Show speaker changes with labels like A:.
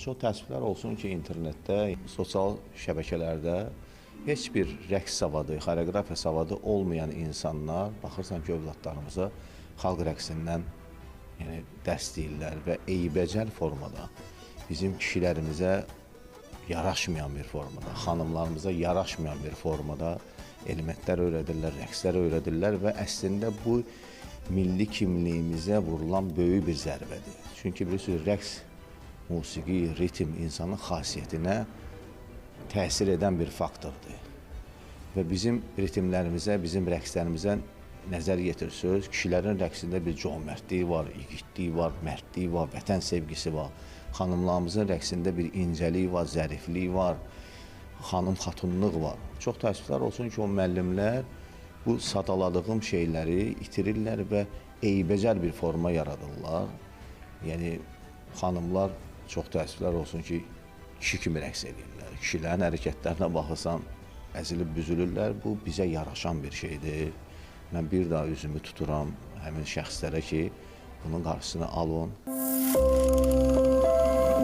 A: Çox təəssüflər olsun ki, internetdə, sosial şəbəkələrdə heç bir rəqs savadı, xoreografiya savadı olmayan insanlar baxırsan ki, övladlarımıza xalq rəqsindən dərs deyirlər və eybəcər formada bizim kişilərimizə yaraşmayan bir formada, xanımlarımıza yaraşmayan bir formada elementlər öyrədirlər, rəqslər öyrədirlər və əslində bu milli kimliyimizə vurulan böyük bir zərbədir. Çünki bilirsiniz, rəqs, musiqi, ritm insanın xasiyyətinə təsir edən bir faktordur. Və bizim ritmlərimizə, bizim rəqslərimizə nəzər yetirsiniz, kişilərin rəqsində bir cömertliyi var, igidliyi var, mərdliyi var, vətən sevgisi var. Xanımlarımızın rəqsində bir incəliyi var, zərifliyi var, xanım xatunluq var. Çox təəssüflər olsun ki, o müəllimlər bu sadaladığım şeyləri itirirlər və eybəcər bir forma yaradırlar. Yəni, xanımlar çox təəssüflər olsun ki, kişi kimi rəqs edirlər. Kişilərin hərəkətlərinə baxırsan, əzilib büzülürlər. Bu, bizə yaraşan bir şeydir. Mən bir daha üzümü tuturam həmin şəxslərə ki, bunun qarşısını alın.